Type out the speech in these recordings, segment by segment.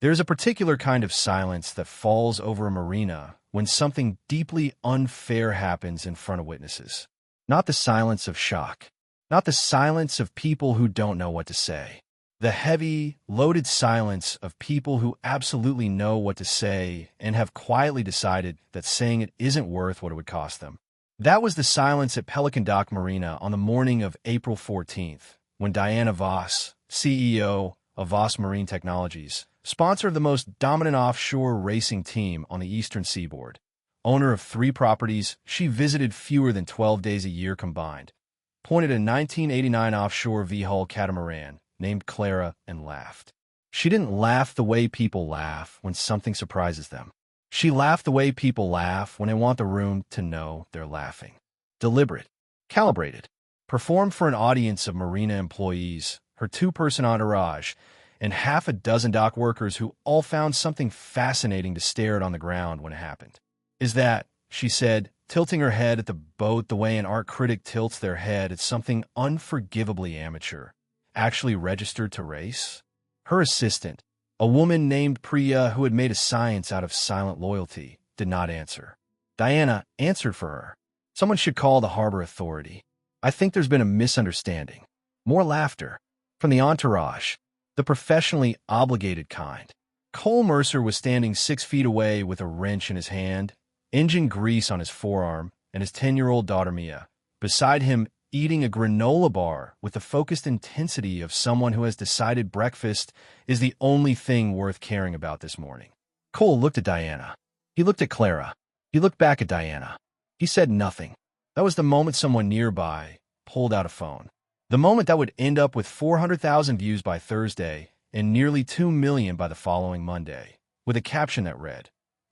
There's a particular kind of silence that falls over a marina when something deeply unfair happens in front of witnesses. Not the silence of shock, not the silence of people who don't know what to say. The heavy, loaded silence of people who absolutely know what to say and have quietly decided that saying it isn't worth what it would cost them. That was the silence at Pelican Dock Marina on the morning of April 14th, when Diana Voss, CEO of Voss Marine Technologies, sponsor of the most dominant offshore racing team on the eastern seaboard, owner of 3 properties she visited fewer than 12 days a year combined, pointed a 1989 offshore V-hull catamaran named Clara and laughed. She didn't laugh the way people laugh when something surprises them. She laughed the way people laugh when they want the room to know they're laughing. Deliberate, calibrated, performed for an audience of marina employees, her 2-person entourage, and half a dozen dock workers who all found something fascinating to stare at on the ground when it happened. Is that, she said, tilting her head at the boat the way an art critic tilts their head at something unforgivably amateur, actually registered to race? Her assistant, a woman named Priya who had made a science out of silent loyalty, did not answer. Diana answered for her. Someone should call the harbor authority. I think there's been a misunderstanding. More laughter. From the entourage. The professionally obligated kind. Cole Mercer was standing 6 feet away with a wrench in his hand, engine grease on his forearm, and his 10-year-old daughter Mia. Beside him, eating a granola bar with the focused intensity of someone who has decided breakfast is the only thing worth caring about this morning. Cole looked at Diana. He looked at Clara. He looked back at Diana. He said nothing. That was the moment someone nearby pulled out a phone. The moment that would end up with 400,000 views by Thursday and nearly 2 million by the following Monday, with a caption that read,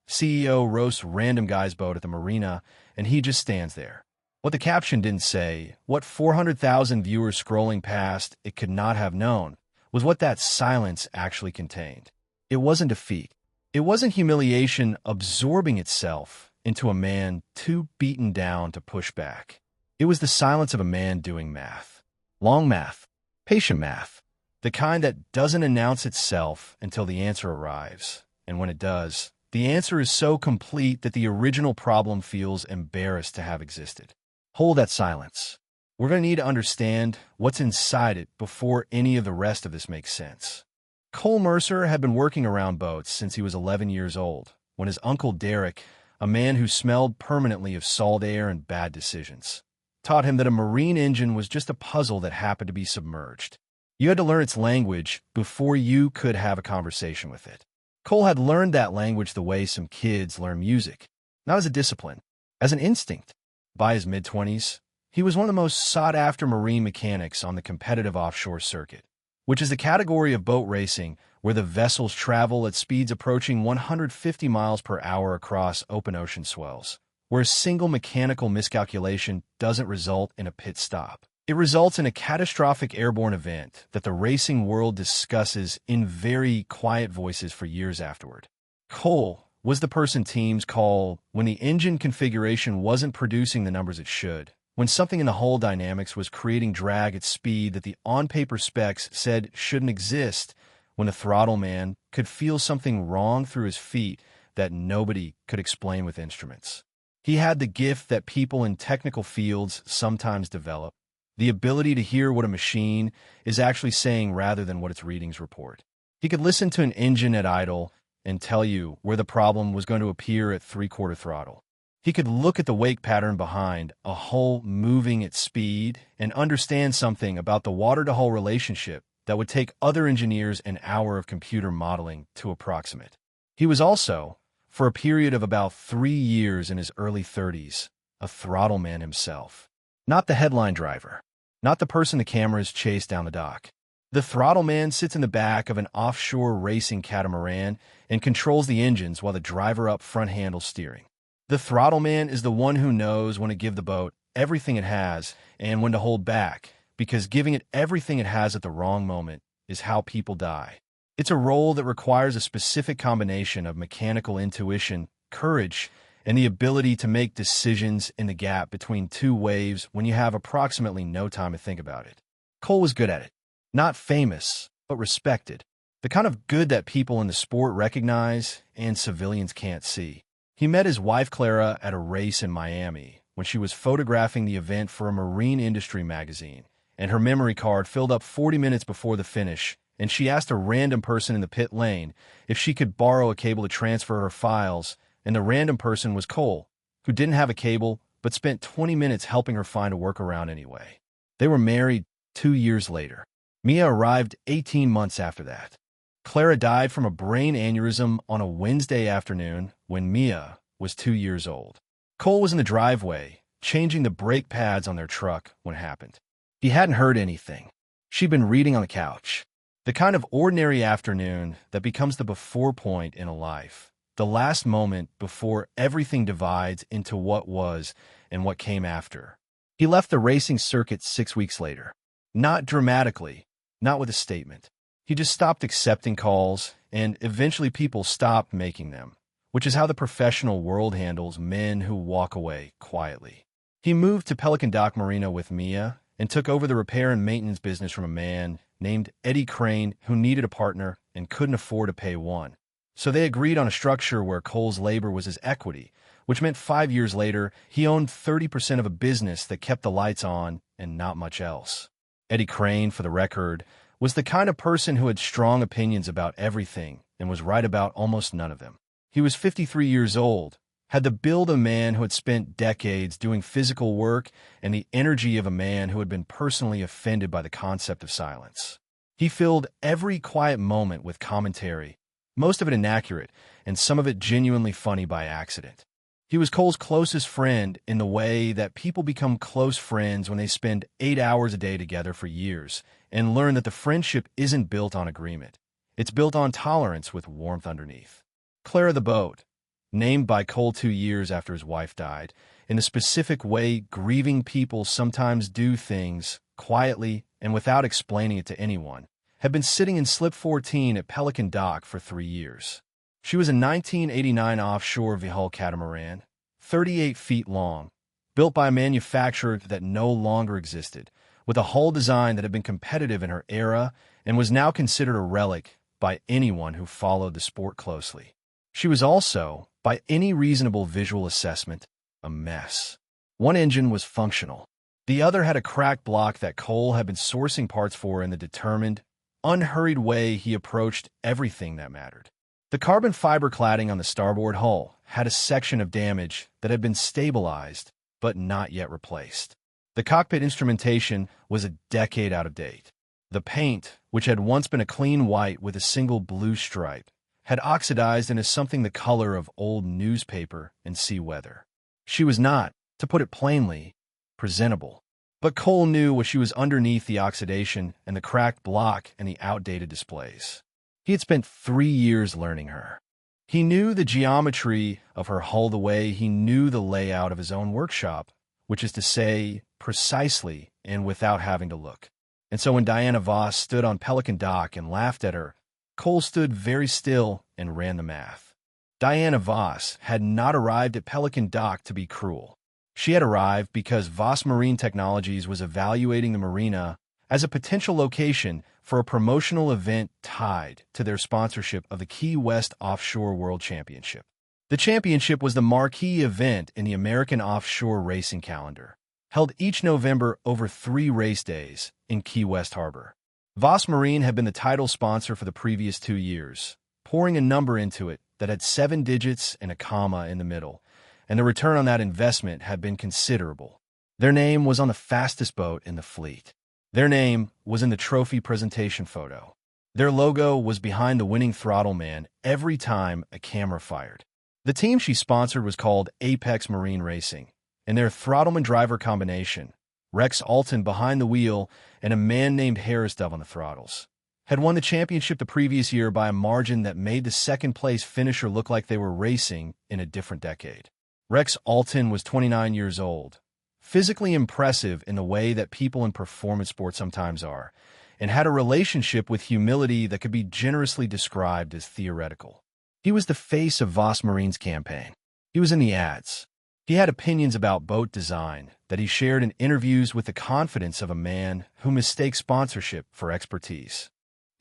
CEO roasts random guy's boat at the marina, and he just stands there. What the caption didn't say, what 400,000 viewers scrolling past it could not have known, was what that silence actually contained. It wasn't defeat. It wasn't humiliation absorbing itself into a man too beaten down to push back. It was the silence of a man doing math. Long math. Patient math. The kind that doesn't announce itself until the answer arrives. And when it does, the answer is so complete that the original problem feels embarrassed to have existed. Hold that silence. We're going to need to understand what's inside it before any of the rest of this makes sense. Cole Mercer had been working around boats since he was 11 years old, when his uncle Derek, a man who smelled permanently of salt air and bad decisions, taught him that a marine engine was just a puzzle that happened to be submerged. You had to learn its language before you could have a conversation with it. Cole had learned that language the way some kids learn music, not as a discipline, as an instinct. By his mid-20s, he was one of the most sought-after marine mechanics on the competitive offshore circuit, which is the category of boat racing where the vessels travel at speeds approaching 150 miles per hour across open ocean swells, where a single mechanical miscalculation doesn't result in a pit stop. It results in a catastrophic airborne event that the racing world discusses in very quiet voices for years afterward. Cole was the person teams call when the engine configuration wasn't producing the numbers it should, when something in the hull dynamics was creating drag at speed that the on-paper specs said shouldn't exist, when the throttle man could feel something wrong through his feet that nobody could explain with instruments. He had the gift that people in technical fields sometimes develop, the ability to hear what a machine is actually saying rather than what its readings report. He could listen to an engine at idle and tell you where the problem was going to appear at 3/4 throttle. He could look at the wake pattern behind a hull moving at speed and understand something about the water-to-hull relationship that would take other engineers an hour of computer modeling to approximate. He was also, for a period of about 3 years in his early 30s, a throttle man himself. Not the headline driver, not the person the cameras chase down the dock. The throttle man sits in the back of an offshore racing catamaran and controls the engines while the driver up front handles steering. The throttle man is the one who knows when to give the boat everything it has and when to hold back, because giving it everything it has at the wrong moment is how people die. It's a role that requires a specific combination of mechanical intuition, courage, and the ability to make decisions in the gap between 2 waves when you have approximately no time to think about it. Cole was good at it. Not famous, but respected. The kind of good that people in the sport recognize and civilians can't see. He met his wife Clara at a race in Miami when she was photographing the event for a marine industry magazine, and her memory card filled up 40 minutes before the finish, and she asked a random person in the pit lane if she could borrow a cable to transfer her files, and the random person was Cole, who didn't have a cable but spent 20 minutes helping her find a workaround anyway. They were married 2 years later. Mia arrived 18 months after that. Clara died from a brain aneurysm on a Wednesday afternoon when Mia was 2 years old. Cole was in the driveway, changing the brake pads on their truck when it happened. He hadn't heard anything. She'd been reading on the couch. The kind of ordinary afternoon that becomes the before point in a life. The last moment before everything divides into what was and what came after. He left the racing circuit 6 weeks later. Not dramatically, not with a statement. He just stopped accepting calls, and eventually people stopped making them, which is how the professional world handles men who walk away quietly. He moved to Pelican Dock Marina with Mia and took over the repair and maintenance business from a man named Eddie Crane who needed a partner and couldn't afford to pay one. So they agreed on a structure where Cole's labor was his equity, which meant 5 years later, he owned 30% of a business that kept the lights on and not much else. Eddie Crane, for the record, was the kind of person who had strong opinions about everything and was right about almost none of them. He was 53 years old, had the build of a man who had spent decades doing physical work and the energy of a man who had been personally offended by the concept of silence. He filled every quiet moment with commentary, most of it inaccurate, and some of it genuinely funny by accident. He was Cole's closest friend in the way that people become close friends when they spend 8 hours a day together for years and learn that the friendship isn't built on agreement. It's built on tolerance with warmth underneath. Clara the boat, named by Cole 2 years after his wife died, in the specific way grieving people sometimes do things quietly and without explaining it to anyone, had been sitting in slip 14 at Pelican Dock for 3 years. She was a 1989 offshore V-hull catamaran, 38 feet long, built by a manufacturer that no longer existed, with a hull design that had been competitive in her era and was now considered a relic by anyone who followed the sport closely. She was also, by any reasonable visual assessment, a mess. One engine was functional. The other had a cracked block that Cole had been sourcing parts for in the determined, unhurried way he approached everything that mattered. The carbon fiber cladding on the starboard hull had a section of damage that had been stabilized but not yet replaced. The cockpit instrumentation was a decade out of date. The paint, which had once been a clean white with a single blue stripe, had oxidized into something the color of old newspaper and sea weather. She was not, to put it plainly, presentable. But Cole knew what she was underneath the oxidation and the cracked block and the outdated displays. He had spent 3 years learning her. He knew the geometry of her hull the way he knew the layout of his own workshop, which is to say, precisely and without having to look. And so when Diana Voss stood on Pelican Dock and laughed at her, Cole stood very still and ran the math. Diana Voss had not arrived at Pelican Dock to be cruel. She had arrived because Voss Marine Technologies was evaluating the marina as a potential location for a promotional event tied to their sponsorship of the Key West Offshore World Championship. The championship was the marquee event in the American offshore racing calendar, held each November over 3 race days in Key West Harbor. Voss Marine had been the title sponsor for the previous 2 years, pouring a number into it that had 7 digits and a comma in the middle, and the return on that investment had been considerable. Their name was on the fastest boat in the fleet. Their name was in the trophy presentation photo. Their logo was behind the winning throttle man every time a camera fired. The team she sponsored was called Apex Marine Racing, and their throttleman-driver combination, Rex Alton behind the wheel and a man named Harris Dove on the throttles, had won the championship the previous year by a margin that made the second-place finisher look like they were racing in a different decade. Rex Alton was 29 years old, physically impressive in the way that people in performance sports sometimes are, and had a relationship with humility that could be generously described as theoretical. He was the face of Voss Marine's campaign. He was in the ads. He had opinions about boat design that he shared in interviews with the confidence of a man who mistakes sponsorship for expertise.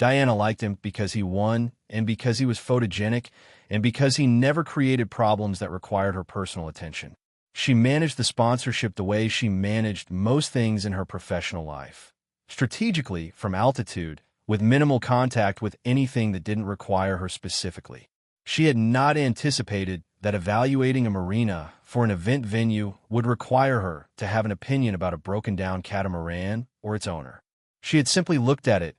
Diana liked him because he won, and because he was photogenic, and because he never created problems that required her personal attention. She managed the sponsorship the way she managed most things in her professional life. Strategically, from altitude, with minimal contact with anything that didn't require her specifically. She had not anticipated that evaluating a marina for an event venue would require her to have an opinion about a broken-down catamaran or its owner. She had simply looked at it,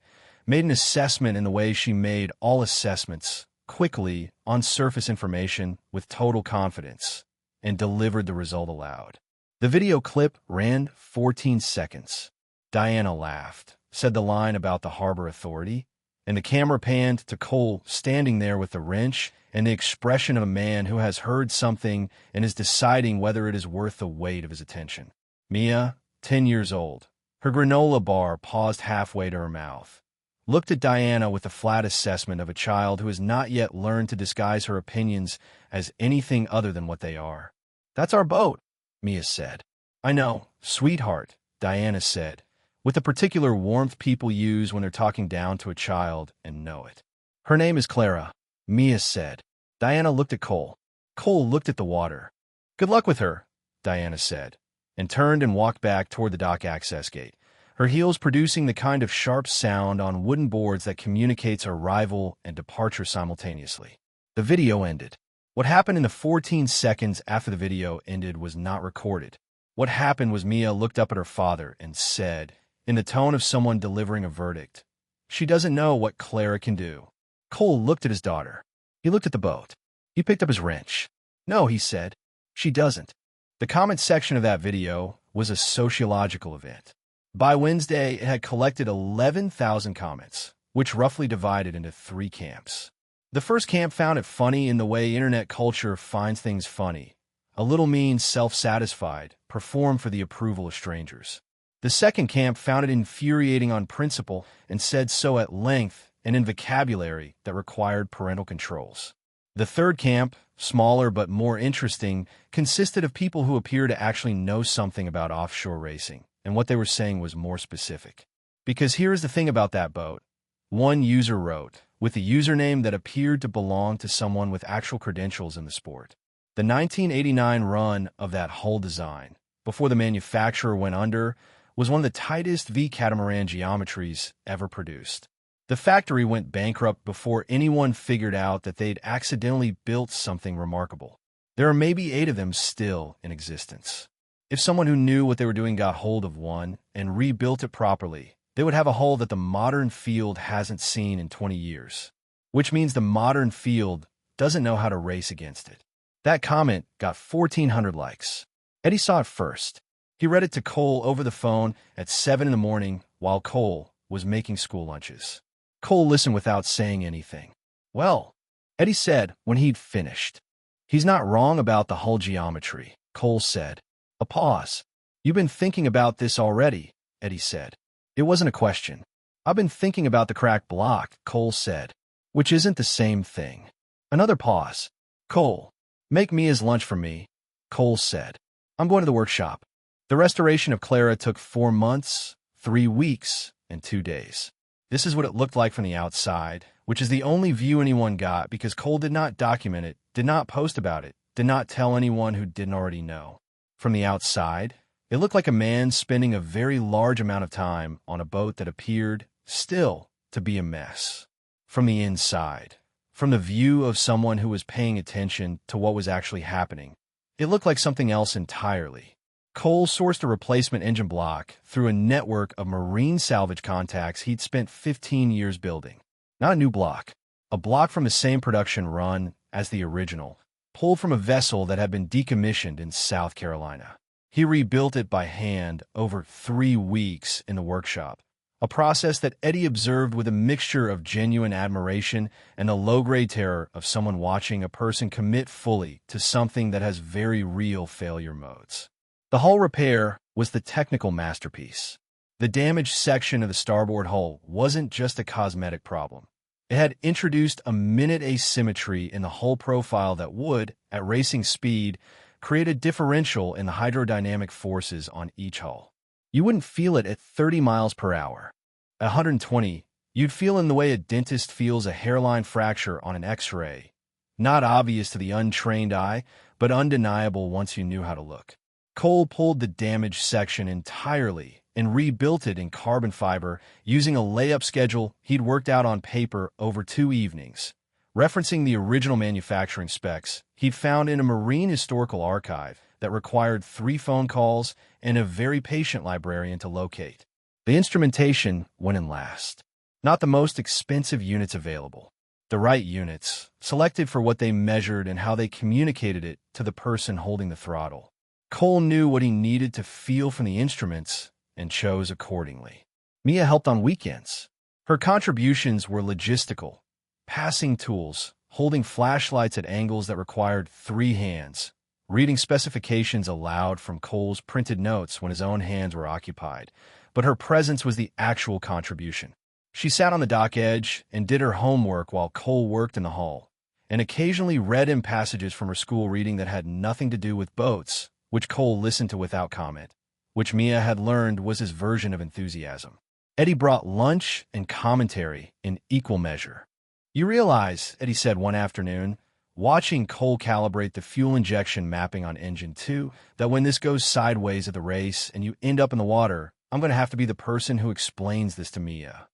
made an assessment in the way she made all assessments, quickly, on surface information, with total confidence, and delivered the result aloud. The video clip ran 14 seconds. Diana laughed, said the line about the harbor authority, and the camera panned to Cole standing there with the wrench and the expression of a man who has heard something and is deciding whether it is worth the weight of his attention. Mia, 10 years old, her granola bar paused halfway to her mouth, looked at Diana with the flat assessment of a child who has not yet learned to disguise her opinions as anything other than what they are. "That's our boat," Mia said. "I know, sweetheart," Diana said, with the particular warmth people use when they're talking down to a child and know it. "Her name is Clara," Mia said. Diana looked at Cole. Cole looked at the water. "Good luck with her," Diana said, and turned and walked back toward the dock access gate, her heels producing the kind of sharp sound on wooden boards that communicates arrival and departure simultaneously. The video ended. What happened in the 14 seconds after the video ended was not recorded. What happened was Mia looked up at her father and said, in the tone of someone delivering a verdict, "She doesn't know what Clara can do." Cole looked at his daughter. He looked at the boat. He picked up his wrench. "No," he said, "she doesn't." The comment section of that video was a sociological event. By Wednesday, it had collected 11,000 comments, which roughly divided into 3 camps. The first camp found it funny in the way internet culture finds things funny. A little mean, self-satisfied, perform for the approval of strangers. The second camp found it infuriating on principle and said so at length and in vocabulary that required parental controls. The third camp, smaller but more interesting, consisted of people who appear to actually know something about offshore racing, and what they were saying was more specific. Because here's the thing about that boat. One user wrote, with a username that appeared to belong to someone with actual credentials in the sport. The 1989 run of that hull design, before the manufacturer went under, was one of the tightest V-catamaran geometries ever produced. The factory went bankrupt before anyone figured out that they'd accidentally built something remarkable. There are maybe 8 of them still in existence. If someone who knew what they were doing got hold of one and rebuilt it properly, they would have a hull that the modern field hasn't seen in 20 years, which means the modern field doesn't know how to race against it. That comment got 1,400 likes. Eddie saw it first. He read it to Cole over the phone at 7 in the morning while Cole was making school lunches. Cole listened without saying anything. "Well," Eddie said when he'd finished. "He's not wrong about the hull geometry," Cole said. A pause. "You've been thinking about this already," Eddie said. It wasn't a question. "I've been thinking about the cracked block," Cole said, "which isn't the same thing." Another pause. "Cole, make Mia's lunch for me," Cole said. "I'm going to the workshop." The restoration of Clara took 4 months, 3 weeks, and 2 days. This is what it looked like from the outside, which is the only view anyone got because Cole did not document it, did not post about it, did not tell anyone who didn't already know. From the outside, it looked like a man spending a very large amount of time on a boat that appeared, still, to be a mess. From the inside, from the view of someone who was paying attention to what was actually happening, it looked like something else entirely. Cole sourced a replacement engine block through a network of marine salvage contacts he'd spent 15 years building. Not a new block, a block from the same production run as the original, pulled from a vessel that had been decommissioned in South Carolina. He rebuilt it by hand over 3 weeks in the workshop, a process that Eddie observed with a mixture of genuine admiration and the low-grade terror of someone watching a person commit fully to something that has very real failure modes. The hull repair was the technical masterpiece. The damaged section of the starboard hull wasn't just a cosmetic problem. It had introduced a minute asymmetry in the hull profile that would, at racing speed, create a differential in the hydrodynamic forces on each hull. You wouldn't feel it at 30 miles per hour. At 120, You'd feel in the way a dentist feels a hairline fracture on an X-ray. Not obvious to the untrained eye, but undeniable once you knew how to look. Cole pulled the damaged section entirely and rebuilt it in carbon fiber using a layup schedule he'd worked out on paper over 2 evenings. Referencing the original manufacturing specs he'd found in a marine historical archive that required 3 phone calls and a very patient librarian to locate. The instrumentation went in last. Not the most expensive units available. The right units, selected for what they measured and how they communicated it to the person holding the throttle. Cole knew what he needed to feel from the instruments and chose accordingly. Mia helped on weekends. Her contributions were logistical, passing tools, holding flashlights at angles that required 3 hands, reading specifications aloud from Cole's printed notes when his own hands were occupied. But her presence was the actual contribution. She sat on the dock edge and did her homework while Cole worked in the hall, and occasionally read him passages from her school reading that had nothing to do with boats, which Cole listened to without comment, which Mia had learned was his version of enthusiasm. Eddie brought lunch and commentary in equal measure. "You realize," Eddie said one afternoon, watching Cole calibrate the fuel injection mapping on Engine 2, "that when this goes sideways at the race and you end up in the water, I'm going to have to be the person who explains this to Mia."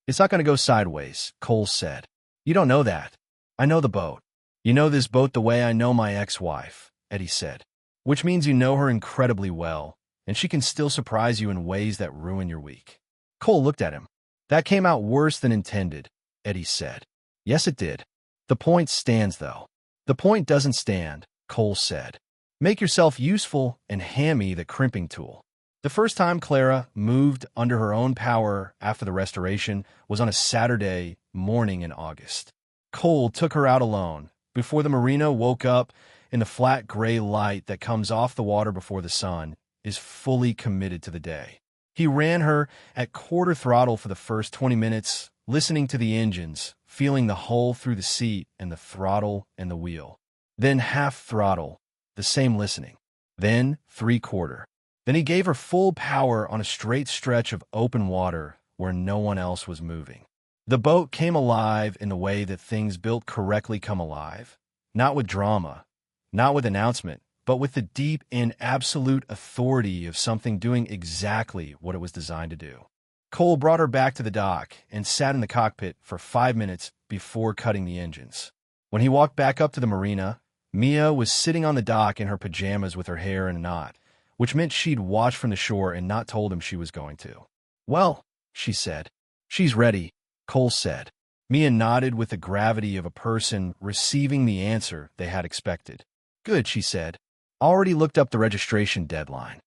"It's not going to go sideways," Cole said. "You don't know that. I know the boat. You know this boat the way I know my ex-wife," Eddie said. "Which means you know her incredibly well, and she can still surprise you in ways that ruin your week." Cole looked at him. "That came out worse than intended," Eddie said. "Yes, it did. The point stands, though." "The point doesn't stand," Cole said. "Make yourself useful and hand me the crimping tool." The first time Clara moved under her own power after the restoration was on a Saturday morning in August. Cole took her out alone, before the marina woke up in the flat gray light that comes off the water before the sun is fully committed to the day. He ran her at quarter throttle for the first 20 minutes, listening to the engines, feeling the hull through the seat and the throttle and the wheel. Then half throttle, the same listening. Then 3/4. Then he gave her full power on a straight stretch of open water where no one else was moving. The boat came alive in the way that things built correctly come alive, not with drama, not with announcement, but with the deep and absolute authority of something doing exactly what it was designed to do. Cole brought her back to the dock and sat in the cockpit for 5 minutes before cutting the engines. When he walked back up to the marina, Mia was sitting on the dock in her pajamas with her hair in a knot, which meant she'd watched from the shore and not told him she was going to. "Well," she said. "She's ready," Cole said. Mia nodded with the gravity of a person receiving the answer they had expected. "Good," she said. "Already looked up the registration deadline."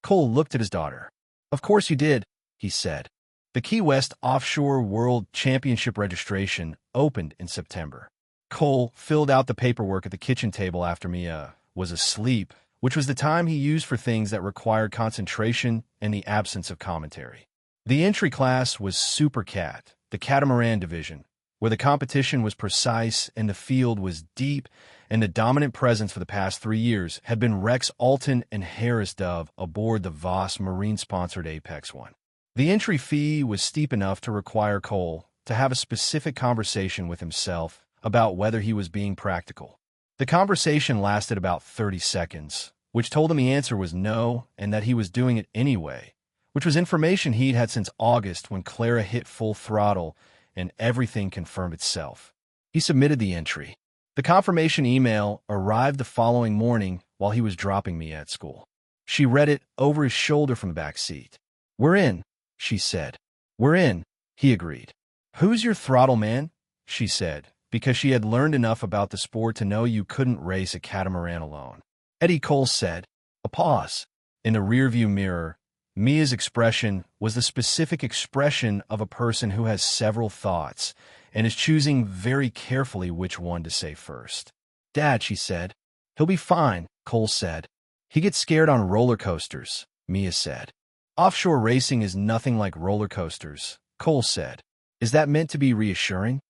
Cole looked at his daughter. "Of course you did," he said. The Key West Offshore World Championship registration opened in September. Cole filled out the paperwork at the kitchen table after Mia was asleep, which was the time he used for things that required concentration and the absence of commentary. The entry class was Super Cat, the catamaran division, where the competition was precise and the field was deep, and the dominant presence for the past 3 years had been Rex Alton and Harris Dove aboard the Voss Marine-sponsored Apex One. The entry fee was steep enough to require Cole to have a specific conversation with himself about whether he was being practical. The conversation lasted about 30 seconds, which told him the answer was no and that he was doing it anyway, which was information he'd had since August when Clara hit full throttle and everything confirmed itself. He submitted the entry. The confirmation email arrived the following morning while he was dropping me at school. She read it over his shoulder from the back seat. "We're in," she said. "We're in," he agreed. "Who's your throttle man?" she said, because she had learned enough about the sport to know you couldn't race a catamaran alone. Eddie, Cole said. A pause. In the rearview mirror, Mia's expression was the specific expression of a person who has several thoughts and is choosing very carefully which one to say first. "Dad," she said. "He'll be fine," Cole said. "He gets scared on roller coasters," Mia said. "Offshore racing is nothing like roller coasters," Cole said. "Is that meant to be reassuring?"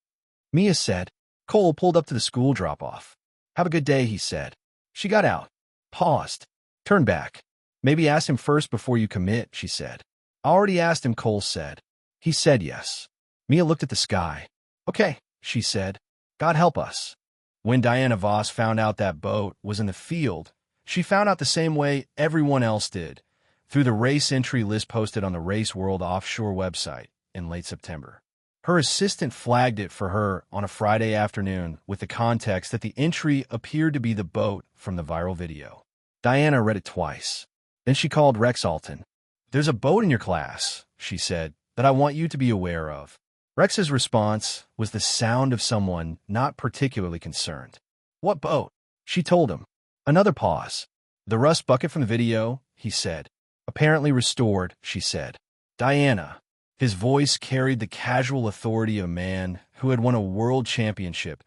Mia said. Cole pulled up to the school drop-off. "Have a good day," he said. She got out, paused, turned back. "Maybe ask him first before you commit," she said. "I already asked him," Cole said. "He said yes." Mia looked at the sky. Okay, she said. God help us. When Diana Voss found out that boat was in the field, she found out the same way everyone else did, through the race entry list posted on the Race World offshore website in late September. Her assistant flagged it for her on a Friday afternoon with the context that the entry appeared to be the boat from the viral video. Diana read it twice. Then she called Rex Alton. There's a boat in your class, she said, that I want you to be aware of. Rex's response was the sound of someone not particularly concerned. What boat? She told him. Another pause. The rust bucket from the video, he said. Apparently restored, she said. Diana. His voice carried the casual authority of a man who had won a world championship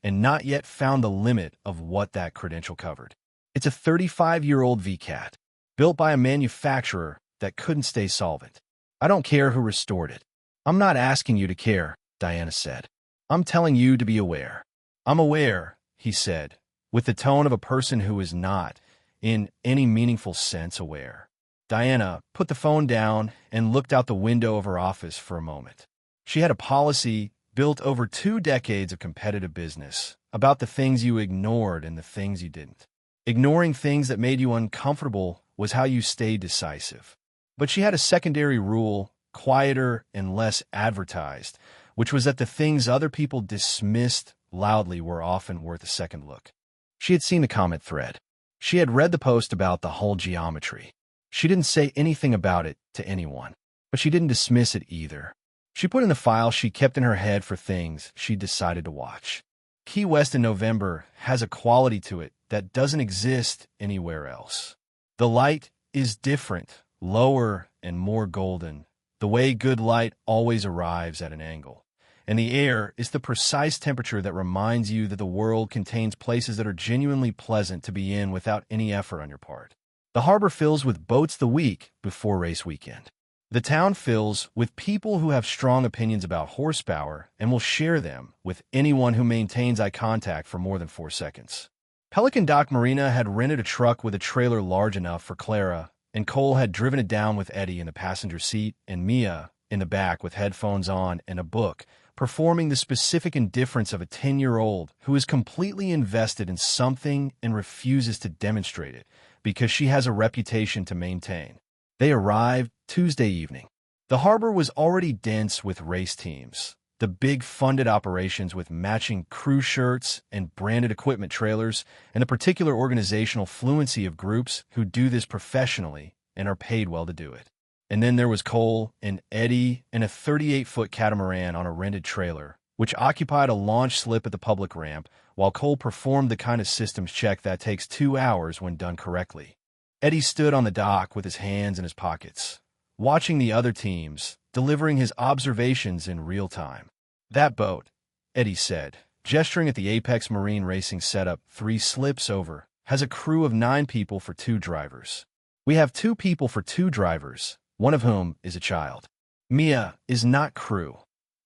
and not yet found the limit of what that credential covered. It's a 35-year-old VCAT, built by a manufacturer that couldn't stay solvent. I don't care who restored it. I'm not asking you to care, Diana said. I'm telling you to be aware. I'm aware, he said, with the tone of a person who is not, in any meaningful sense, aware. Diana put the phone down and looked out the window of her office for a moment. She had a policy built over 2 decades of competitive business about the things you ignored and the things you didn't. Ignoring things that made you uncomfortable was how you stayed decisive. But she had a secondary rule, quieter and less advertised, which was that the things other people dismissed loudly were often worth a second look. She had seen the comment thread. She had read the post about the hull geometry. She didn't say anything about it to anyone, but she didn't dismiss it either. She put in the file she kept in her head for things she decided to watch. Key West in November has a quality to it that doesn't exist anywhere else. The light is different, lower and more golden, the way good light always arrives at an angle. And the air is the precise temperature that reminds you that the world contains places that are genuinely pleasant to be in without any effort on your part. The harbor fills with boats the week before race weekend. The town fills with people who have strong opinions about horsepower and will share them with anyone who maintains eye contact for more than 4 seconds. Pelican Dock Marina had rented a truck with a trailer large enough for Clara, and Cole had driven it down with Eddie in the passenger seat and Mia in the back with headphones on and a book, performing the specific indifference of a 10-year-old who is completely invested in something and refuses to demonstrate it because she has a reputation to maintain. They arrived Tuesday evening. The harbor was already dense with race teams, the big funded operations with matching crew shirts and branded equipment trailers, and the particular organizational fluency of groups who do this professionally and are paid well to do it. And then there was Cole and Eddie and a 38-foot catamaran on a rented trailer, which occupied a launch slip at the public ramp, while Cole performed the kind of systems check that takes 2 hours when done correctly. Eddie stood on the dock with his hands in his pockets, watching the other teams, delivering his observations in real time. That boat, Eddie said, gesturing at the Apex Marine Racing setup 3 slips over, has a crew of 9 people for 2 drivers. We have 2 people for 2 drivers, one of whom is a child. Mia is not crew,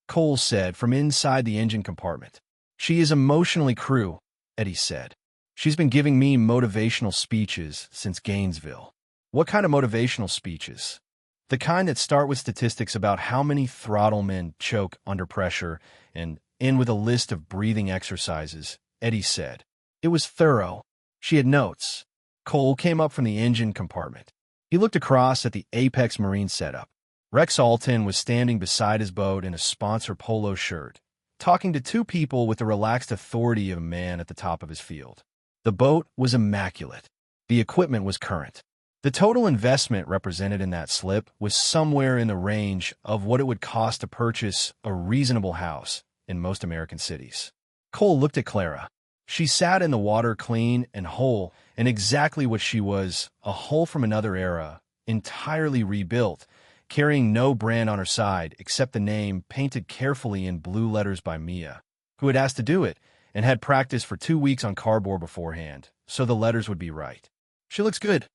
Cole said from inside the engine compartment. She is emotionally crew, Eddie said. She's been giving me motivational speeches since Gainesville. What kind of motivational speeches? The kind that start with statistics about how many throttle men choke under pressure and end with a list of breathing exercises, Eddie said. It was thorough. She had notes. Cole came up from the engine compartment. He looked across at the Apex Marine setup. Rex Alton was standing beside his boat in a sponsor polo shirt, talking to 2 people with the relaxed authority of a man at the top of his field. The boat was immaculate. The equipment was current. The total investment represented in that slip was somewhere in the range of what it would cost to purchase a reasonable house in most American cities. Cole looked at Clara. She sat in the water clean and whole, and exactly what she was, a hull from another era, entirely rebuilt, carrying no brand on her side except the name painted carefully in blue letters by Mia, who had asked to do it and had practiced for 2 weeks on cardboard beforehand, so the letters would be right. She looks good,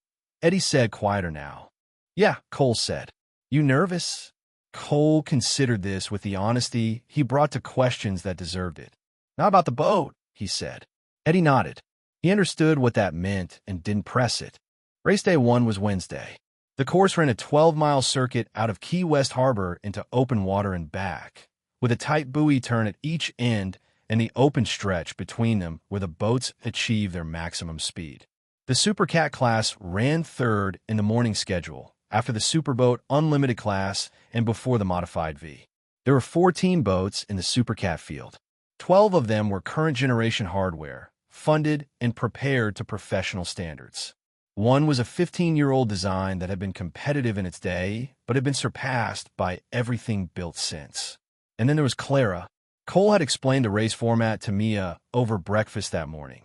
Eddie said, quieter now. Yeah, Cole said. You nervous? Cole considered this with the honesty he brought to questions that deserved it. Not about the boat, he said. Eddie nodded. He understood what that meant and didn't press it. Race day 1 was Wednesday. The course ran a 12-mile circuit out of Key West Harbor into open water and back, with a tight buoy turn at each end and the open stretch between them where the boats achieve their maximum speed. The Super Cat class ran third in the morning schedule, after the Superboat Unlimited class and before the Modified V. There were 14 boats in the Super Cat field. 12 of them were current generation hardware, funded and prepared to professional standards. One was a 15-year-old design that had been competitive in its day, but had been surpassed by everything built since. And then there was Clara. Cole had explained the race format to Mia over breakfast that morning.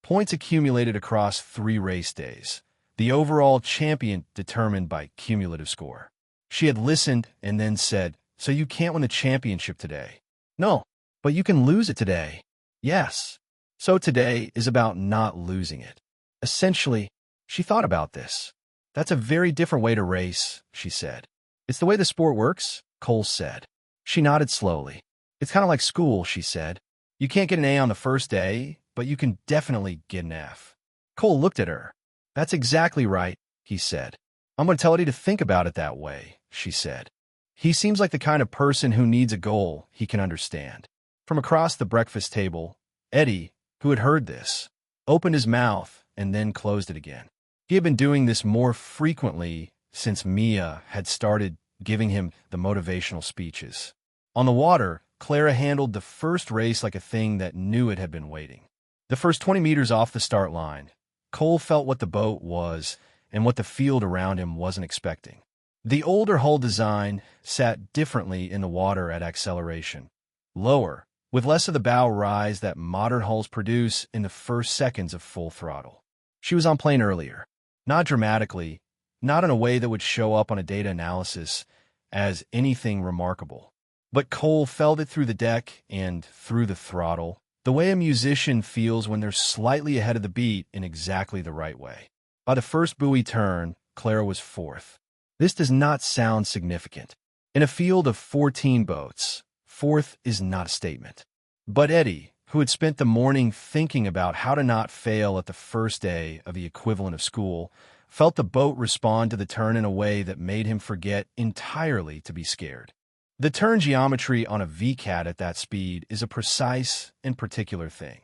Points accumulated across 3 race days. The overall champion determined by cumulative score. She had listened and then said, "So you can't win the championship today?" "No, but you can lose it today." "Yes. So today is about not losing it." Essentially, she thought about this. "That's a very different way to race," she said. "It's the way the sport works," Cole said. She nodded slowly. "It's kind of like school," she said. "You can't get an A on the first day, but you can definitely get an F." Cole looked at her. "That's exactly right," he said. "I'm going to tell Eddie to think about it that way," she said. "He seems like the kind of person who needs a goal he can understand." From across the breakfast table, Eddie, who had heard this, opened his mouth and then closed it again. He had been doing this more frequently since Mia had started giving him the motivational speeches. On the water, Clara handled the first race like a thing that knew it had been waiting. The first 20 meters off the start line, Cole felt what the boat was and what the field around him wasn't expecting. The older hull design sat differently in the water at acceleration, lower, with less of the bow rise that modern hulls produce in the first seconds of full throttle. She was on plane earlier, not dramatically, not in a way that would show up on a data analysis as anything remarkable. But Cole felt it through the deck and through the throttle, the way a musician feels when they're slightly ahead of the beat in exactly the right way. By the first buoy turn, Clara was 4th. This does not sound significant. In a field of 14 boats, 4th is not a statement. But Eddie, who had spent the morning thinking about how to not fail at the first day of the equivalent of school, felt the boat respond to the turn in a way that made him forget entirely to be scared. The turn geometry on a VCAT at that speed is a precise and particular thing.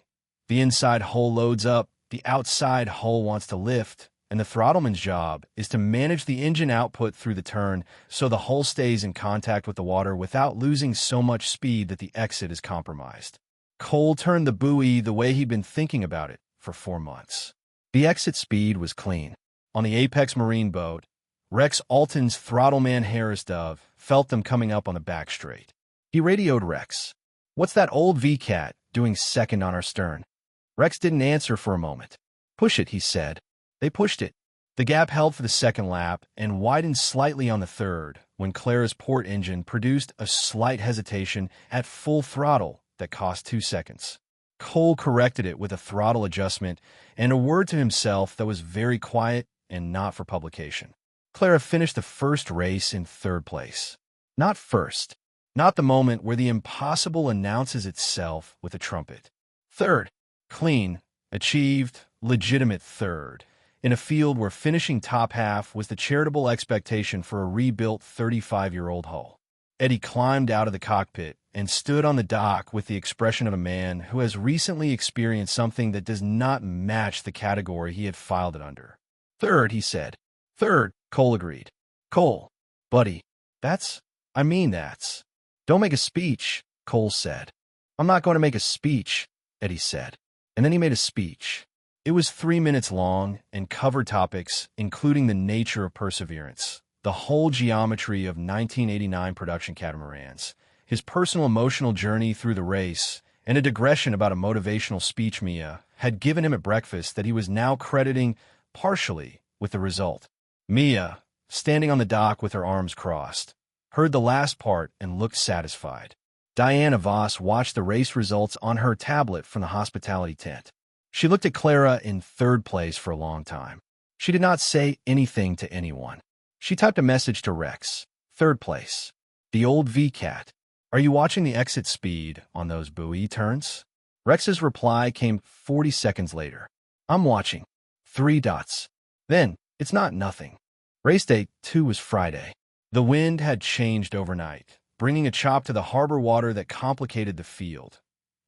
The inside hull loads up, the outside hull wants to lift, and the throttleman's job is to manage the engine output through the turn so the hull stays in contact with the water without losing so much speed that the exit is compromised. Cole turned the buoy the way he'd been thinking about it for 4 months. The exit speed was clean. On the Apex Marine boat, Rex Alton's throttleman Harris Dove felt them coming up on the back straight. He radioed Rex. "What's that old VCAT doing second on our stern?" Rex didn't answer for a moment. "Push it," he said. They pushed it. The gap held for the second lap and widened slightly on the third when Clara's port engine produced a slight hesitation at full throttle that cost 2 seconds. Cole corrected it with a throttle adjustment and a word to himself that was very quiet and not for publication. Clara finished the first race in 3rd place. Not first. Not the moment where the impossible announces itself with a trumpet. 3rd. Clean. Achieved. Legitimate 3rd. In a field where finishing top half was the charitable expectation for a rebuilt 35-year-old hull. Eddie climbed out of the cockpit and stood on the dock with the expression of a man who has recently experienced something that does not match the category he had filed it under. 3rd, he said. 3rd, Cole agreed. Cole, buddy, that's. Don't make a speech, Cole said. I'm not going to make a speech, Eddie said. And then he made a speech. It was 3 minutes long and covered topics including the nature of perseverance, the whole geometry of 1989 production catamarans, his personal emotional journey through the race, and a digression about a motivational speech Mia had given him at breakfast that he was now crediting partially with the result. Mia, standing on the dock with her arms crossed, heard the last part and looked satisfied. Diana Voss watched the race results on her tablet from the hospitality tent. She looked at Clara in 3rd place for a long time. She did not say anything to anyone. She typed a message to Rex. 3rd place. The old VCAT. Are you watching the exit speed on those buoy turns? Rex's reply came 40 seconds later. I'm watching. 3 dots. Then, it's not nothing. Race day 2 was Friday. The wind had changed overnight. bringing a chop to the harbor water that complicated the field.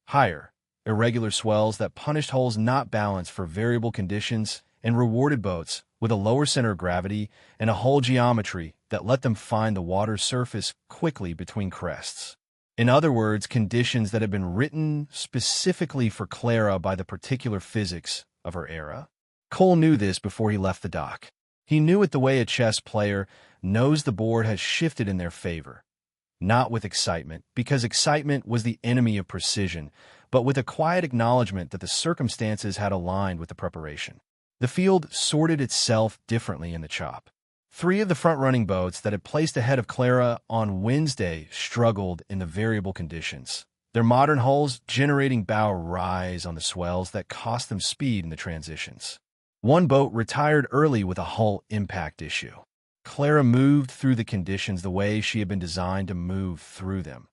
Higher, irregular swells that punished holes not balanced for variable conditions and rewarded boats with a lower center of gravity and a hull geometry that let them find the water's surface quickly between crests. In other words, conditions that had been written specifically for Clara by the particular physics of her era. Cole knew this before he left the dock. He knew it the way a chess player knows the board has shifted in their favor. Not with excitement, because excitement was the enemy of precision, but with a quiet acknowledgement that the circumstances had aligned with the preparation. The field sorted itself differently in the chop. 3 of the front-running boats that had placed ahead of Clara on Wednesday struggled in the variable conditions, their modern hulls generating bow rise on the swells that cost them speed in the transitions. One boat retired early with a hull impact issue. Clara moved through the conditions the way she had been designed to move through them.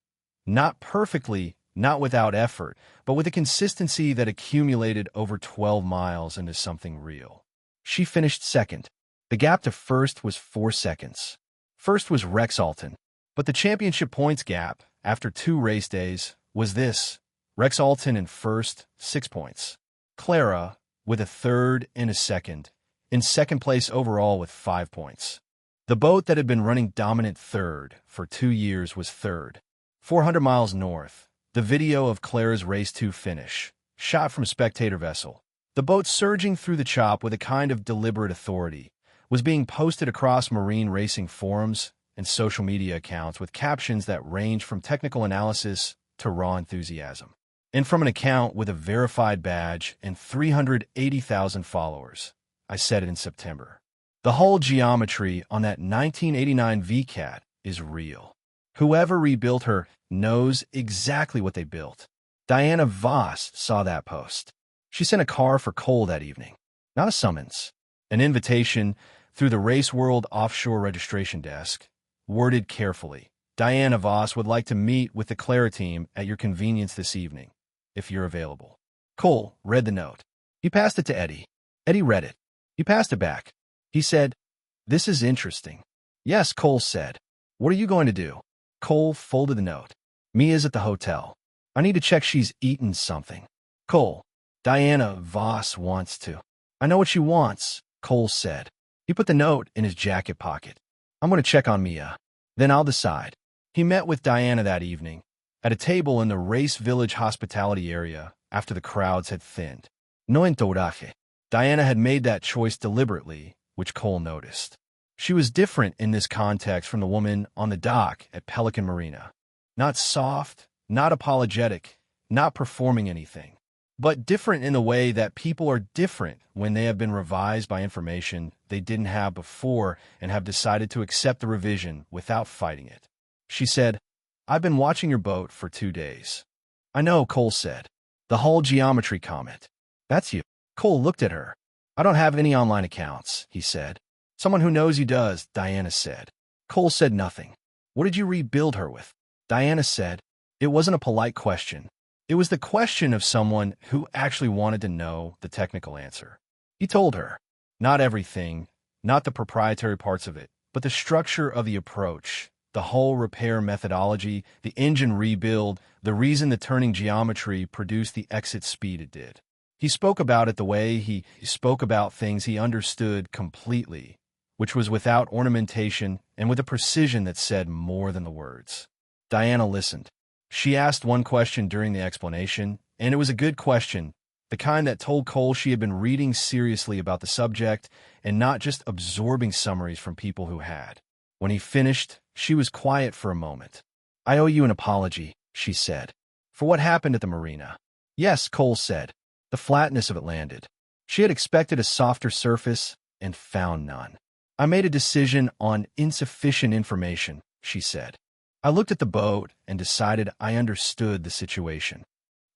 Not perfectly, not without effort, but with a consistency that accumulated over 12 miles into something real. She finished second. The gap to first was 4 seconds. First was Rex Alton, but the championship points gap, after 2 race days, was this. Rex Alton in first, 6 points. Clara, with a third and a second, in second place overall with 5 points. The boat that had been running dominant third for 2 years was third. 400 miles north, the video of Clara's Race 2 finish, shot from spectator vessel. The boat surging through the chop with a kind of deliberate authority, was being posted across marine racing forums and social media accounts with captions that range from technical analysis to raw enthusiasm. And from an account with a verified badge and 380,000 followers. I said it in September. The hull geometry on that 1989 VCAT is real. Whoever rebuilt her knows exactly what they built. Diana Voss saw that post. She sent a car for Cole that evening. Not a summons. An invitation through the Race World offshore registration desk, worded carefully. Diana Voss would like to meet with the Clara team at your convenience this evening, if you're available. Cole read the note. He passed it to Eddie. Eddie read it. He passed it back. He said, "This is interesting." "Yes," Cole said. "What are you going to do?" Cole folded the note. "Mia's at the hotel. I need to check she's eaten something." Cole, "Diana Voss wants to." "I know what she wants," Cole said. He put the note in his jacket pocket. "I'm going to check on Mia. Then I'll decide." He met with Diana that evening, at a table in the Race Village hospitality area after the crowds had thinned. No entourage. Diana had made that choice deliberately, which Cole noticed. She was different in this context from the woman on the dock at Pelican Marina. Not soft, not apologetic, not performing anything. But different in the way that people are different when they have been revised by information they didn't have before and have decided to accept the revision without fighting it. She said, "I've been watching your boat for 2 days." "I know," Cole said. "The hull geometry comment." "That's you." Cole looked at her. "I don't have any online accounts," he said. "Someone who knows you does," Diana said. Cole said nothing. "What did you rebuild her with?" Diana said. It wasn't a polite question. It was the question of someone who actually wanted to know the technical answer. He told her. Not everything, not the proprietary parts of it, but the structure of the approach, the whole repair methodology, the engine rebuild, the reason the turning geometry produced the exit speed it did. He spoke about it the way he spoke about things he understood completely, which was without ornamentation and with a precision that said more than the words. Diana listened. She asked one question during the explanation, and it was a good question, the kind that told Cole she had been reading seriously about the subject and not just absorbing summaries from people who had. When he finished, she was quiet for a moment. "I owe you an apology," she said. "For what happened at the marina." "Yes," Cole said. The flatness of it landed. She had expected a softer surface and found none. "I made a decision on insufficient information," she said. "I looked at the boat and decided I understood the situation."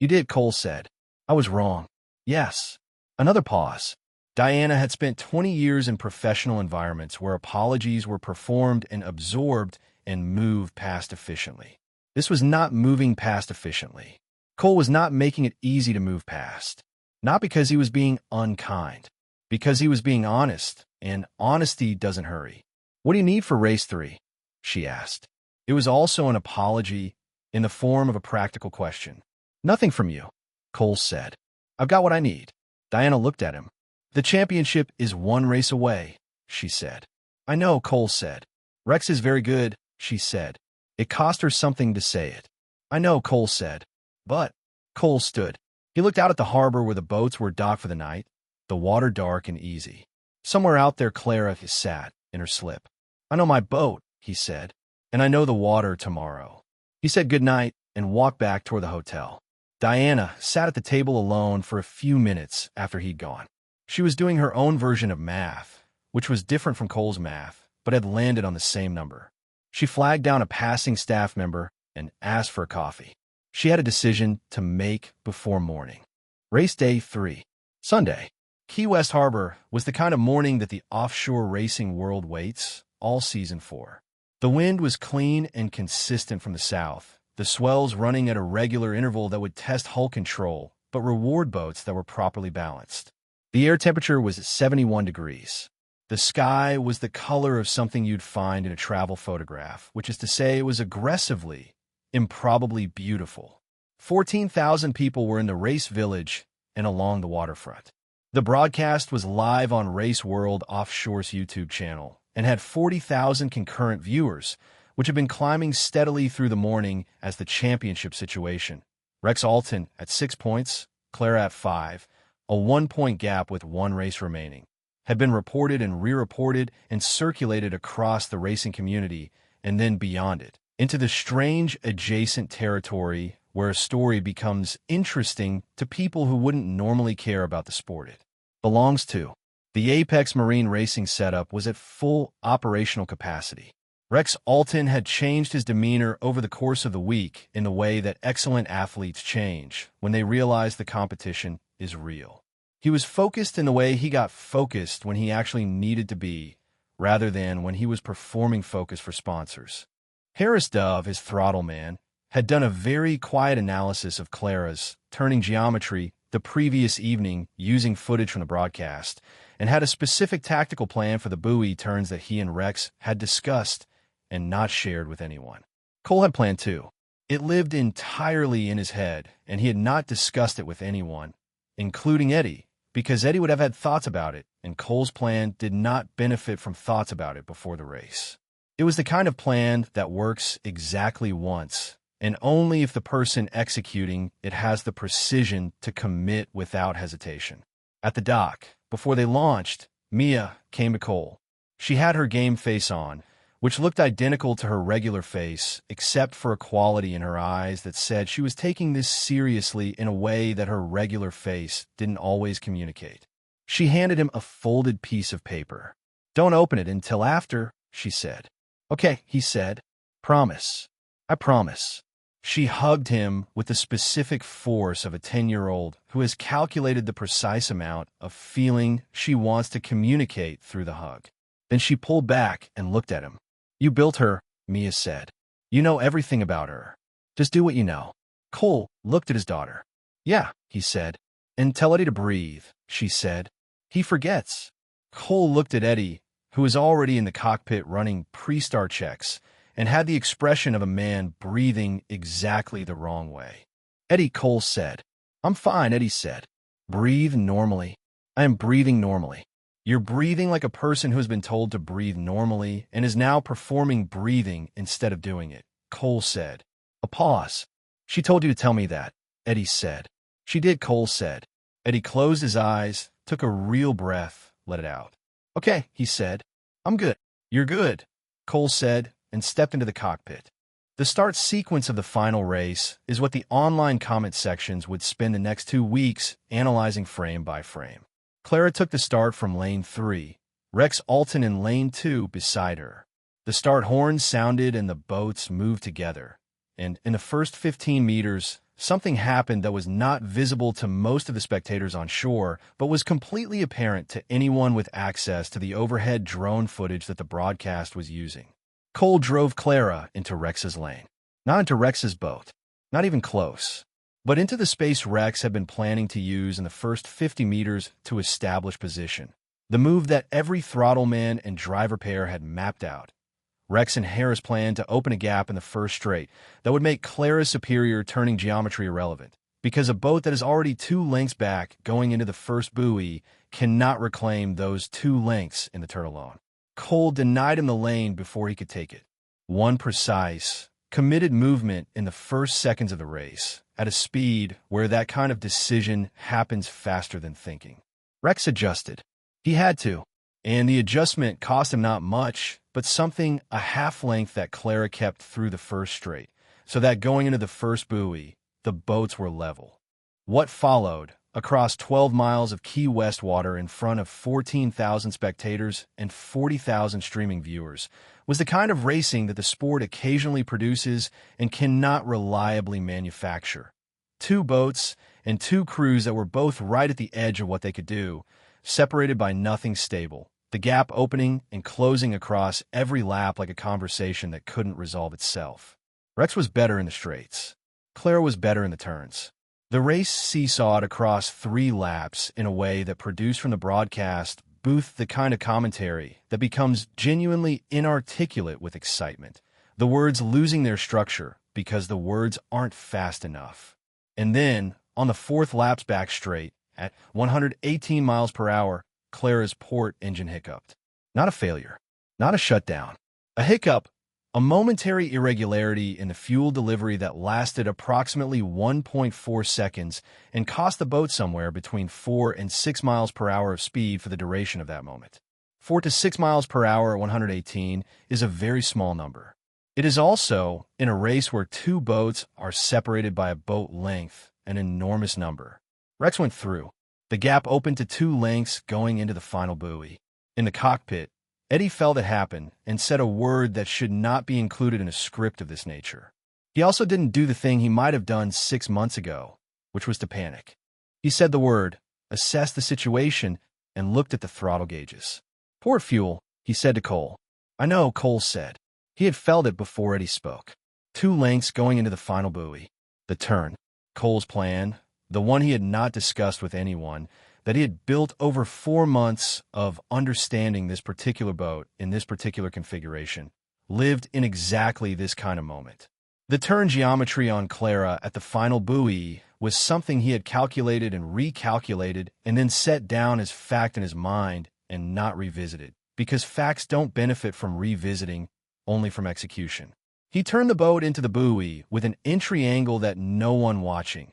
"You did," Cole said. "I was wrong." "Yes." Another pause. Diana had spent 20 years in professional environments where apologies were performed and absorbed and moved past efficiently. This was not moving past efficiently. Cole was not making it easy to move past. Not because he was being unkind. Because he was being honest, and honesty doesn't hurry. "What do you need for race 3?" she asked. It was also an apology in the form of a practical question. "Nothing from you," Cole said. "I've got what I need." Diana looked at him. "The championship is one race away," she said. "I know," Cole said. "Rex is very good," she said. It cost her something to say it. "I know," Cole said. "But—" Cole stood. He looked out at the harbor where the boats were docked for the night, the water dark and easy. Somewhere out there Clara sat in her slip. "I know my boat," he said, "and I know the water tomorrow." He said goodnight and walked back toward the hotel. Diana sat at the table alone for a few minutes after he'd gone. She was doing her own version of math, which was different from Cole's math, but had landed on the same number. She flagged down a passing staff member and asked for a coffee. She had a decision to make before morning. Race day 3. Sunday. Key West Harbor was the kind of morning that the offshore racing world waits all season for. The wind was clean and consistent from the south, the swells running at a regular interval that would test hull control, but reward boats that were properly balanced. The air temperature was 71 degrees. The sky was the color of something you'd find in a travel photograph, which is to say it was aggressively, improbably beautiful. 14,000 people were in the race village and along the waterfront. The broadcast was live on Race World Offshore's YouTube channel and had 40,000 concurrent viewers, which had been climbing steadily through the morning as the championship situation. Rex Alton at 6 points, Clara at 5, a 1-point gap with one race remaining, had been reported and re-reported and circulated across the racing community and then beyond it, into the strange adjacent territory where a story becomes interesting to people who wouldn't normally care about the sport it belongs to. The Apex Marine Racing setup was at full operational capacity. Rex Alton had changed his demeanor over the course of the week in the way that excellent athletes change when they realize the competition is real. He was focused in the way he got focused when he actually needed to be, rather than when he was performing focus for sponsors. Harris Dove, his throttle man, had done a very quiet analysis of Clara's turning geometry the previous evening using footage from the broadcast, and had a specific tactical plan for the buoy turns that he and Rex had discussed and not shared with anyone. Cole had planned too. It lived entirely in his head, and he had not discussed it with anyone, including Eddie, because Eddie would have had thoughts about it, and Cole's plan did not benefit from thoughts about it before the race. It was the kind of plan that works exactly once, and only if the person executing it has the precision to commit without hesitation. At the dock, before they launched, Mia came to Cole. She had her game face on, which looked identical to her regular face, except for a quality in her eyes that said she was taking this seriously in a way that her regular face didn't always communicate. She handed him a folded piece of paper. "Don't open it until after," she said. "Okay," he said. "Promise." "I promise." She hugged him with the specific force of a 10-year-old who has calculated the precise amount of feeling she wants to communicate through the hug. Then she pulled back and looked at him. "You built her," Mia said. "You know everything about her. Just do what you know." Cole looked at his daughter. "Yeah," he said. "And tell Eddie to breathe," she said. "He forgets." Cole looked at Eddie, who was already in the cockpit running pre-start checks, and had the expression of a man breathing exactly the wrong way. "Eddie," Cole said. "I'm fine," Eddie said. "Breathe normally." "I am breathing normally." "You're breathing like a person who has been told to breathe normally and is now performing breathing instead of doing it," Cole said. A pause. "She told you to tell me that," Eddie said. "She did," Cole said. Eddie closed his eyes, took a real breath, let it out. "Okay," he said. "I'm good." "You're good," Cole said, and stepped into the cockpit. The start sequence of the final race is what the online comment sections would spend the next 2 weeks analyzing frame by frame. Clara took the start from lane 3, Rex Alton in lane 2 beside her. The start horn sounded and the boats moved together. And in the first 15 meters, something happened that was not visible to most of the spectators on shore, but was completely apparent to anyone with access to the overhead drone footage that the broadcast was using. Cole drove Clara into Rex's lane. Not into Rex's boat. Not even close. But into the space Rex had been planning to use in the first 50 meters to establish position. The move that every throttle man and driver pair had mapped out. Rex and Harris planned to open a gap in the first straight that would make Clara superior, turning geometry irrelevant, because a boat that is already 2 lengths back going into the first buoy cannot reclaim those 2 lengths in the turn alone. Cole denied him the lane before he could take it. One precise, committed movement in the first seconds of the race, at a speed where that kind of decision happens faster than thinking. Rex adjusted. He had to, and the adjustment cost him not much, but something a half length that Clara kept through the first straight, so that going into the first buoy, the boats were level. What followed, across 12 miles of Key West water in front of 14,000 spectators and 40,000 streaming viewers, was the kind of racing that the sport occasionally produces and cannot reliably manufacture. 2 boats and 2 crews that were both right at the edge of what they could do, separated by nothing stable, the gap opening and closing across every lap like a conversation that couldn't resolve itself. Rex was better in the straights. Clara was better in the turns. The race seesawed across 3 laps in a way that produced from the broadcast booth the kind of commentary that becomes genuinely inarticulate with excitement, the words losing their structure because the words aren't fast enough. And then, on the 4th lap's back straight, at 118 miles per hour, Clara's port engine hiccuped. Not a failure, not a shutdown. A hiccup, a momentary irregularity in the fuel delivery that lasted approximately 1.4 seconds and cost the boat somewhere between 4 and 6 miles per hour of speed for the duration of that moment. 4 to 6 miles per hour at 118 is a very small number. It is also, in a race where 2 boats are separated by a boat length, an enormous number. Rex went through. The gap opened to 2 lengths going into the final buoy. In the cockpit, Eddie felt it happen and said a word that should not be included in a script of this nature. He also didn't do the thing he might have done 6 months ago, which was to panic. He said the word, assessed the situation, and looked at the throttle gauges. Port fuel, he said to Cole. I know, Cole said. He had felt it before Eddie spoke. 2 lengths going into the final buoy. The turn. Cole's plan, the one he had not discussed with anyone, that he had built over 4 months of understanding this particular boat in this particular configuration, lived in exactly this kind of moment. The turn geometry on Clara at the final buoy was something he had calculated and recalculated and then set down as fact in his mind and not revisited, because facts don't benefit from revisiting, only from execution. He turned the boat into the buoy with an entry angle that no one watching,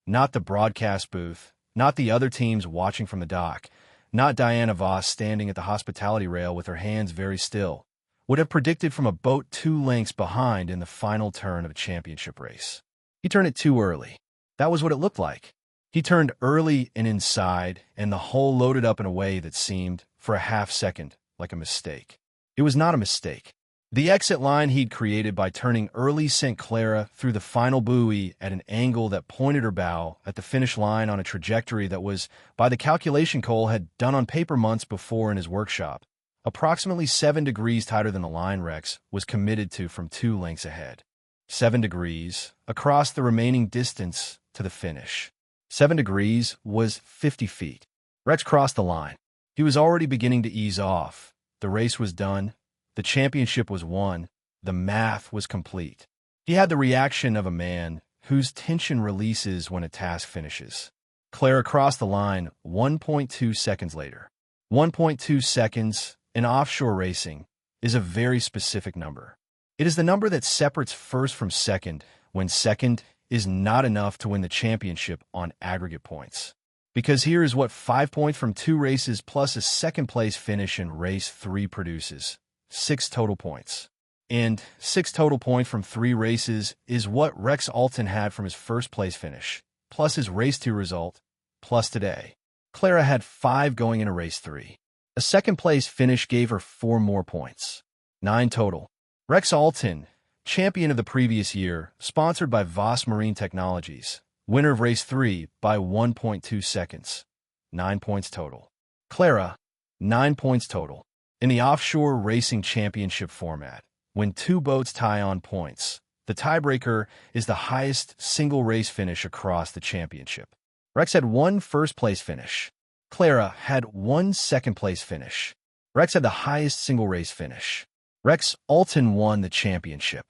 not the broadcast booth, not the other teams watching from the dock, not Diana Voss standing at the hospitality rail with her hands very still, would have predicted from a boat 2 lengths behind in the final turn of a championship race. He turned it too early. That was what it looked like. He turned early and inside, and the hull loaded up in a way that seemed, for a half second, like a mistake. It was not a mistake. The exit line he'd created by turning early sent Clara through the final buoy at an angle that pointed her bow at the finish line on a trajectory that was, by the calculation Cole had done on paper months before in his workshop, approximately 7 degrees tighter than the line Rex was committed to from 2 lengths ahead. 7 degrees across the remaining distance to the finish. 7 degrees was 50 feet. Rex crossed the line. He was already beginning to ease off. The race was done. The championship was won. The math was complete. He had the reaction of a man whose tension releases when a task finishes. Clara crossed the line 1.2 seconds later. 1.2 seconds in offshore racing is a very specific number. It is the number that separates first from second when second is not enough to win the championship on aggregate points. Because here is what 5 points from 2 races plus a second-place finish in race 3 produces. 6 total points. And 6 total points from 3 races is what Rex Alton had from his first-place finish, plus his race 2 result, plus today. Clara had 5 going into race 3. A second-place finish gave her 4 more points. 9 total. Rex Alton, champion of the previous year, sponsored by Voss Marine Technologies, winner of race 3 by 1.2 seconds. 9 points total. Clara, 9 points total. In the offshore racing championship format, when 2 boats tie on points, the tiebreaker is the highest single race finish across the championship. Rex had 1 first-place finish. Clara had 1 second-place finish. Rex had the highest single race finish. Rex Alton won the championship.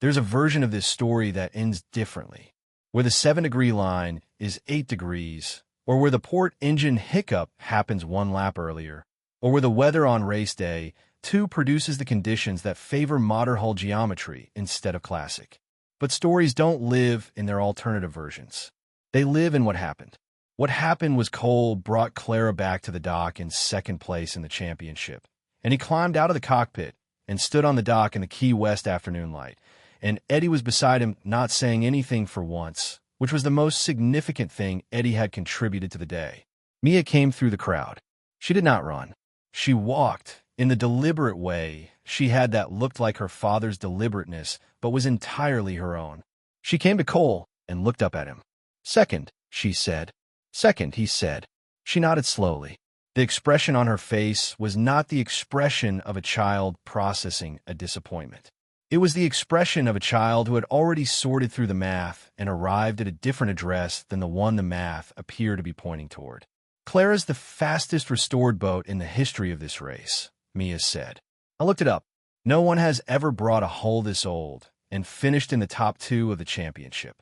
There's a version of this story that ends differently, where the 7-degree line is 8 degrees, or where the port engine hiccup happens 1 lap earlier, or where the weather on race day 2 produces the conditions that favor modern hull geometry instead of classic. But stories don't live in their alternative versions. They live in what happened. What happened was Cole brought Clara back to the dock in second place in the championship, and he climbed out of the cockpit and stood on the dock in the Key West afternoon light, and Eddie was beside him, not saying anything for once, which was the most significant thing Eddie had contributed to the day. Mia came through the crowd. She did not run. She walked, in the deliberate way she had that looked like her father's deliberateness, but was entirely her own. She came to Cole and looked up at him. "Second," she said. "Second," he said. She nodded slowly. The expression on her face was not the expression of a child processing a disappointment. It was the expression of a child who had already sorted through the math and arrived at a different address than the one the math appeared to be pointing toward. "Clara's the fastest restored boat in the history of this race," Mia said. "I looked it up. No one has ever brought a hull this old and finished in the top 2 of the championship."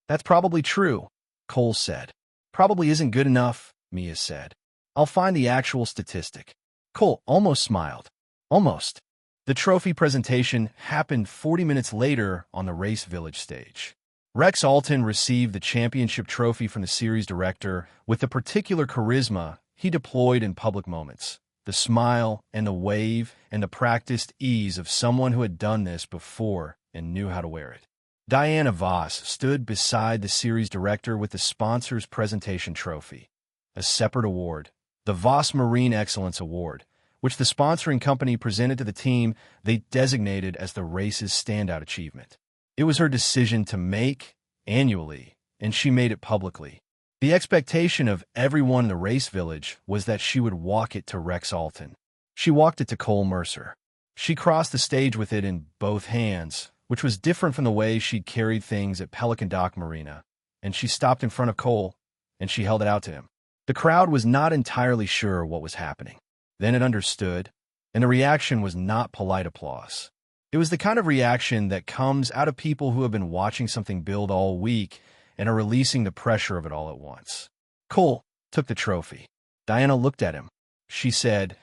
"That's probably true," Cole said. "Probably isn't good enough," Mia said. "I'll find the actual statistic." Cole almost smiled. Almost. The trophy presentation happened 40 minutes later on the Race Village stage. Rex Alton received the championship trophy from the series director with the particular charisma he deployed in public moments, the smile and the wave and the practiced ease of someone who had done this before and knew how to wear it. Diana Voss stood beside the series director with the sponsor's presentation trophy, a separate award, the Voss Marine Excellence Award, which the sponsoring company presented to the team they designated as the race's standout achievement. It was her decision to make annually, and she made it publicly. The expectation of everyone in the Race Village was that she would walk it to Rex Alton. She walked it to Cole Mercer. She crossed the stage with it in both hands, which was different from the way she'd carried things at Pelican Dock Marina, and she stopped in front of Cole, and she held it out to him. The crowd was not entirely sure what was happening. Then it understood, and the reaction was not polite applause. It was the kind of reaction that comes out of people who have been watching something build all week and are releasing the pressure of it all at once. Cole took the trophy. Diana looked at him. She said,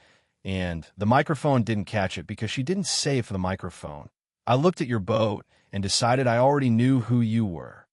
and the microphone didn't catch it because she didn't say it for the microphone, "I looked at your boat and decided I already knew who you were."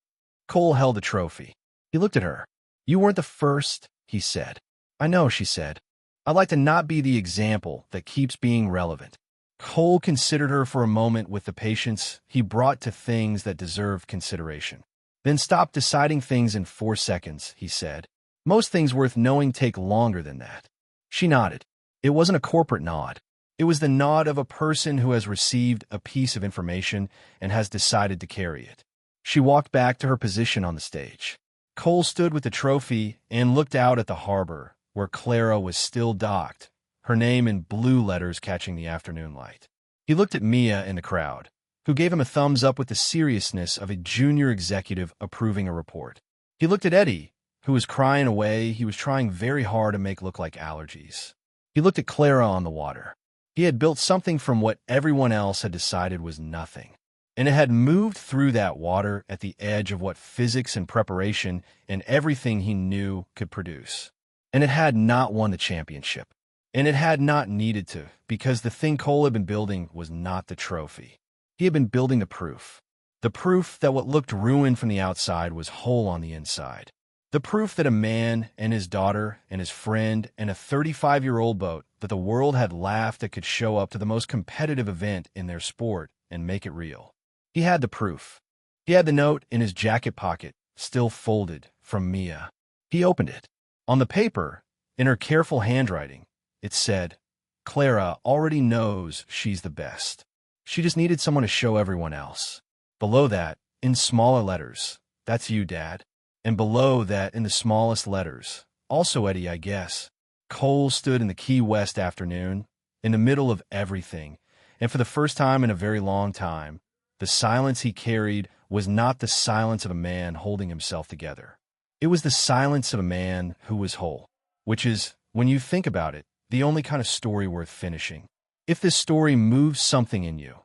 Cole held the trophy. He looked at her. "You weren't the first," he said. "I know," she said. "I'd like to not be the example that keeps being relevant." Cole considered her for a moment with the patience he brought to things that deserved consideration. "Then stop deciding things in 4 seconds," he said. "Most things worth knowing take longer than that." She nodded. It wasn't a corporate nod. It was the nod of a person who has received a piece of information and has decided to carry it. She walked back to her position on the stage. Cole stood with the trophy and looked out at the harbor, where Clara was still docked, her name in blue letters catching the afternoon light. He looked at Mia in the crowd, who gave him a thumbs up with the seriousness of a junior executive approving a report. He looked at Eddie, who was crying away he was trying very hard to make look like allergies. He looked at Clara on the water. He had built something from what everyone else had decided was nothing, and it had moved through that water at the edge of what physics and preparation and everything he knew could produce. And it had not won the championship. And it had not needed to, because the thing Cole had been building was not the trophy. He had been building the proof. The proof that what looked ruined from the outside was whole on the inside. The proof that a man and his daughter and his friend and a 35-year-old boat that the world had laughed at could show up to the most competitive event in their sport and make it real. He had the proof. He had the note in his jacket pocket, still folded, from Mia. He opened it. On the paper, in her careful handwriting, it said, "Clara already knows she's the best. She just needed someone to show everyone else." Below that, in smaller letters, "That's you, Dad." And below that, in the smallest letters, "Also Eddie, I guess." Cole stood in the Key West afternoon, in the middle of everything, and for the first time in a very long time, the silence he carried was not the silence of a man holding himself together. It was the silence of a man who was whole, which is, when you think about it, the only kind of story worth finishing. If this story moves something in you,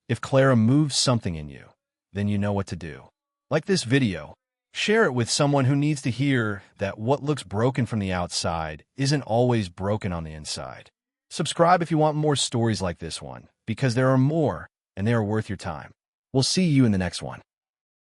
if Clara moves something in you, then you know what to do. Like this video, share it with someone who needs to hear that what looks broken from the outside isn't always broken on the inside. Subscribe if you want more stories like this one, because there are more, and they are worth your time. We'll see you in the next one.